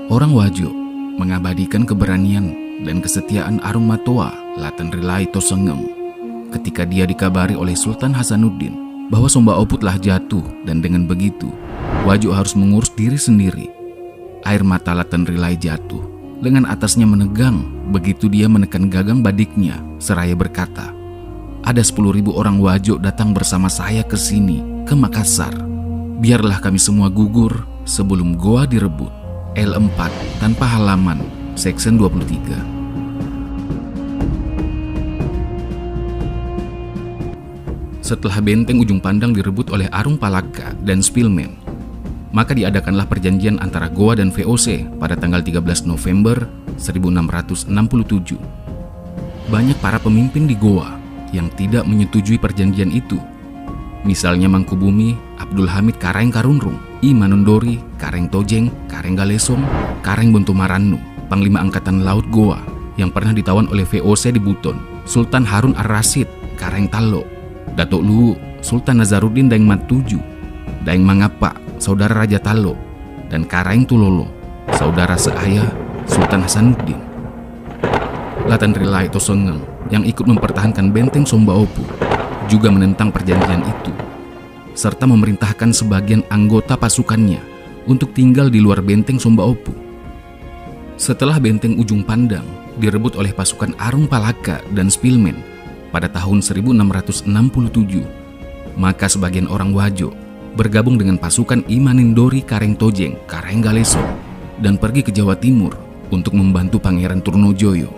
Orang Wajo mengabadikan keberanian dan kesetiaan Arung Matoa Laten Rilai Tosengeng ketika dia dikabari oleh Sultan Hasanuddin bahwa Somba Opu telah jatuh, dan dengan begitu Wajo harus mengurus diri sendiri. Air mata Laten Rilai jatuh, lengan atasnya menegang begitu dia menekan gagang badiknya seraya berkata, "Ada 10.000 orang Wajo datang bersama saya ke sini, ke Makassar. Biarlah kami semua gugur sebelum goa direbut." L4 Tanpa Halaman, Section 23. Setelah benteng Ujung Pandang direbut oleh Arung Palaka dan Spilman, maka diadakanlah perjanjian antara Goa dan VOC pada tanggal 13 November 1667. Banyak para pemimpin di Goa yang tidak menyetujui perjanjian itu. Misalnya Mangkubumi Abdul Hamid Kareng Karunrung, I Manondori Kareng Tojeng Kareng Galesong, Kareng Bontomarannu, Panglima Angkatan Laut Goa yang pernah ditawan oleh VOC di Buton, Sultan Harun Ar-Rasyid Kareng Talo, Datuk Luwu Sultan Nazaruddin Daeng Matuju, Daeng Mangapa Saudara Raja Talo, dan Kareng Tulolo Saudara seayah Sultan Hasanuddin. Laten Rilai Tosengeng yang ikut mempertahankan benteng Somba Opu juga menentang perjanjian itu, serta memerintahkan sebagian anggota pasukannya untuk tinggal di luar benteng Somba Opu. Setelah benteng Ujung Pandang direbut oleh pasukan Arung Palaka dan Spilman pada tahun 1667, maka sebagian orang Wajo bergabung dengan pasukan I Manindori Kareng Tojeng Kareng Galesong dan pergi ke Jawa Timur untuk membantu Pangeran Trunojoyo.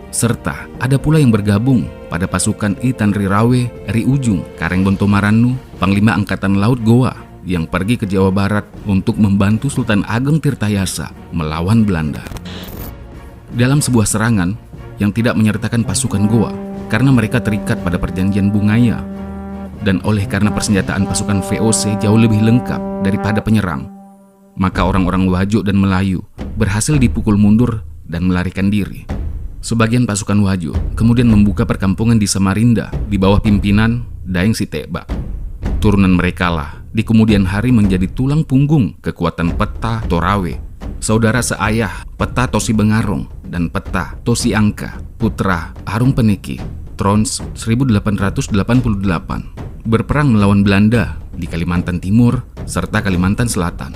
Serta ada pula yang bergabung pada pasukan I Tanrirawe Ri Ujung Kareng Bontomarannu, Panglima Angkatan Laut Goa yang pergi ke Jawa Barat untuk membantu Sultan Ageng Tirtayasa melawan Belanda. Dalam sebuah serangan yang tidak menyertakan pasukan Goa karena mereka terikat pada perjanjian Bungaya, dan oleh karena persenjataan pasukan VOC jauh lebih lengkap daripada penyerang, maka orang-orang Wajo dan Melayu berhasil dipukul mundur dan melarikan diri. Sebagian pasukan Wajo kemudian membuka perkampungan di Samarinda di bawah pimpinan Daeng Siteba. Turunan mereka lah di kemudian hari menjadi tulang punggung kekuatan Peta Torawe, saudara seayah Peta Tosi Bengarong dan Peta Tosi Angka, putra Arung Peneki, Trons 1888, berperang melawan Belanda di Kalimantan Timur serta Kalimantan Selatan.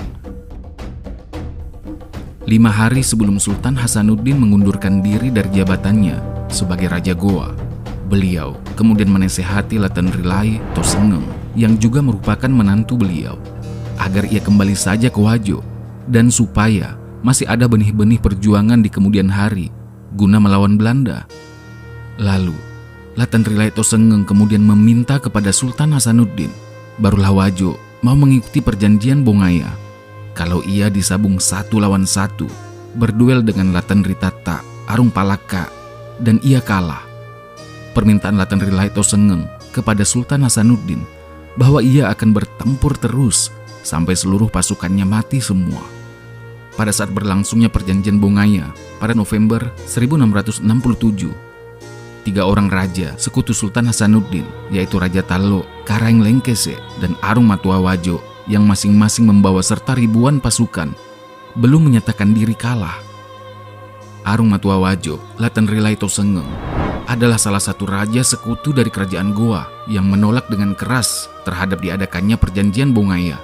5 hari sebelum Sultan Hasanuddin mengundurkan diri dari jabatannya sebagai Raja Goa, beliau kemudian menasehati Laten Rilai Tosengeng yang juga merupakan menantu beliau agar ia kembali saja ke Wajo dan supaya masih ada benih-benih perjuangan di kemudian hari guna melawan Belanda. Lalu Laten Rilai Tosengeng kemudian meminta kepada Sultan Hasanuddin, barulah Wajo mau mengikuti perjanjian Bongaya kalau ia disabung 1 lawan 1, berduel dengan Laten Ritata Arung Palaka, dan ia kalah. Permintaan Laten Rilai Tosengeng kepada Sultan Hasanuddin bahwa ia akan bertempur terus sampai seluruh pasukannya mati semua. Pada saat berlangsungnya perjanjian Bongaya pada November 1667, 3 orang raja sekutu Sultan Hasanuddin, yaitu Raja Talo, Kareng Lengkese, dan Arung Matua Wajo yang masing-masing membawa serta ribuan pasukan, belum menyatakan diri kalah. Arung Matua Wajo, Laten Rilai Tosengeng, adalah salah satu raja sekutu dari kerajaan Goa yang menolak dengan keras terhadap diadakannya perjanjian Bongaya.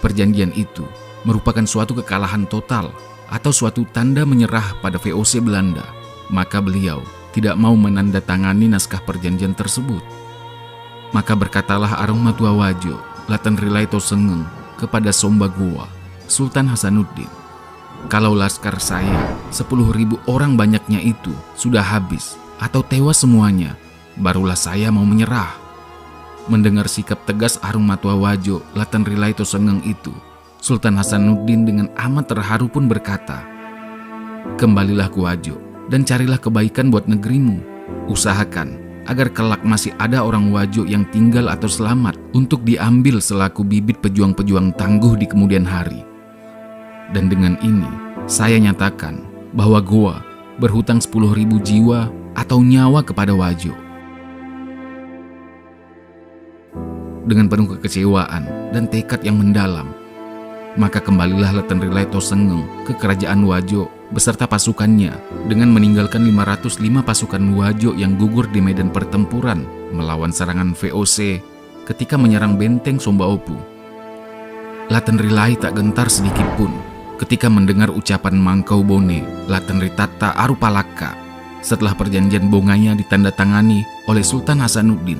Perjanjian itu merupakan suatu kekalahan total atau suatu tanda menyerah pada VOC Belanda, maka beliau tidak mau menandatangani naskah perjanjian tersebut. Maka berkatalah Arung Matua Wajo, Laten Rilai Tosengeng kepada Somba Goa, Sultan Hasanuddin, "Kalau laskar saya 10.000 orang banyaknya itu sudah habis atau tewas semuanya, barulah saya mau menyerah." Mendengar sikap tegas Arung Matua Wajo, Laten Rilai Tosengeng itu, Sultan Hasanuddin dengan amat terharu pun berkata, "Kembalilah ke Wajo dan carilah kebaikan buat negerimu. Usahakan agar kelak masih ada orang Wajo yang tinggal atau selamat untuk diambil selaku bibit pejuang-pejuang tangguh di kemudian hari. Dan dengan ini, saya nyatakan bahwa Goa berhutang 10.000 jiwa atau nyawa kepada Wajo." Dengan penuh kekecewaan dan tekad yang mendalam, maka kembalilah Laten Rilai Tosengeng ke kerajaan Wajo beserta pasukannya dengan meninggalkan 505 pasukan Wajo yang gugur di medan pertempuran melawan serangan VOC ketika menyerang benteng Sombaopu. Laten Rilai tak gentar sedikit pun ketika mendengar ucapan Mangkau Bone Laten Ritata Arupalaka setelah perjanjian Bongaya ditandatangani oleh Sultan Hasanuddin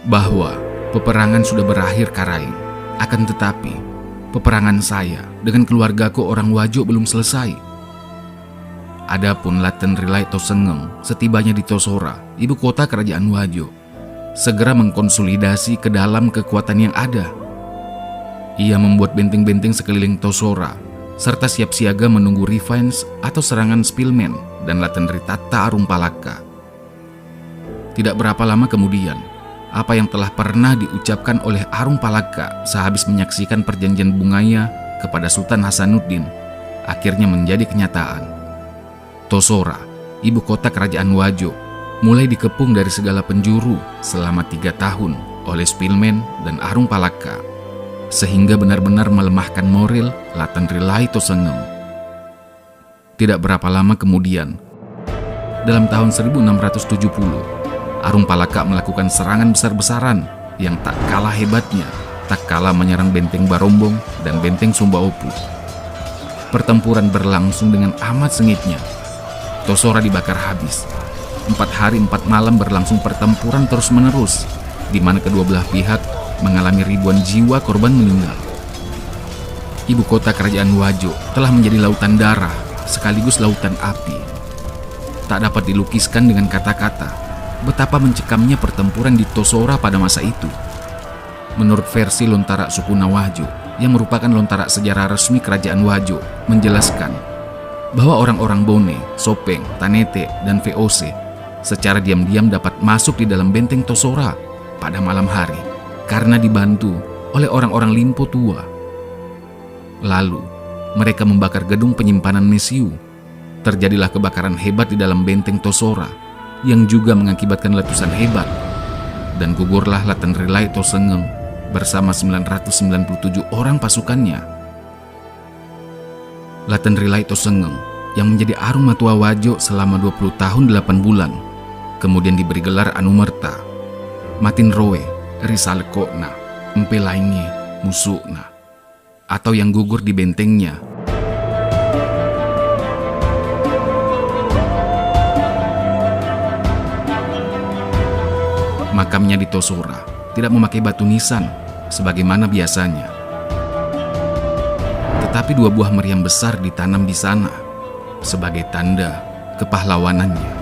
bahwa peperangan sudah berakhir Karaing. Akan tetapi, peperangan saya dengan keluargaku orang Wajo belum selesai. Adapun Laten Rilai Tosengeng setibanya di Tosora, ibu kota kerajaan Wajo, segera mengkonsolidasi ke dalam kekuatan yang ada. Ia membuat benteng-benteng sekeliling Tosora, serta siap siaga menunggu revenge atau serangan Spilman dan Laten Ritata Arumpalaka. Tidak berapa lama kemudian, apa yang telah pernah diucapkan oleh Arumpalaka sehabis menyaksikan perjanjian Bongaya kepada Sultan Hasanuddin akhirnya menjadi kenyataan. Tosora, ibu kota kerajaan Wajo, mulai dikepung dari segala penjuru selama 3 tahun oleh Spilman dan Arumpalaka, sehingga benar-benar melemahkan moral Laten Rilai Tosengeng. Tidak berapa lama kemudian, dalam tahun 1670, Arumpalaka melakukan serangan besar-besaran yang tak kalah hebatnya, tak kalah menyerang benteng Barombong dan benteng Sombaopu. Pertempuran berlangsung dengan amat sengitnya. Tosora dibakar habis. 4 hari 4 malam berlangsung pertempuran terus-menerus, di mana kedua belah pihak mengalami ribuan jiwa korban meninggal. Ibu kota kerajaan Wajo telah menjadi lautan darah sekaligus lautan api. Tak dapat dilukiskan dengan kata-kata betapa mencekamnya pertempuran di Tosora pada masa itu. Menurut versi Lontara Sukuna Wajo, yang merupakan lontara sejarah resmi kerajaan Wajo, menjelaskan bahwa orang-orang Bone, Sopeng, Tanete, dan VOC secara diam-diam dapat masuk di dalam benteng Tosora pada malam hari karena dibantu oleh orang-orang Limpo tua. Lalu, mereka membakar gedung penyimpanan Mesiu. Terjadilah kebakaran hebat di dalam benteng Tosora yang juga mengakibatkan letusan hebat, dan gugurlah Laten Rilai Tosengeng bersama 997 orang pasukannya. Laten Rilai Tosengeng yang menjadi Arum Matua Wajo selama 20 tahun 8 bulan, kemudian diberi gelar Anumerta, Matin Roe, Risalekona, Empe Lainge, Musukna, atau yang gugur di bentengnya. Makamnya di Tosora tidak memakai batu nisan sebagaimana biasanya. Tetapi 2 buah meriam besar ditanam di sana sebagai tanda kepahlawanannya.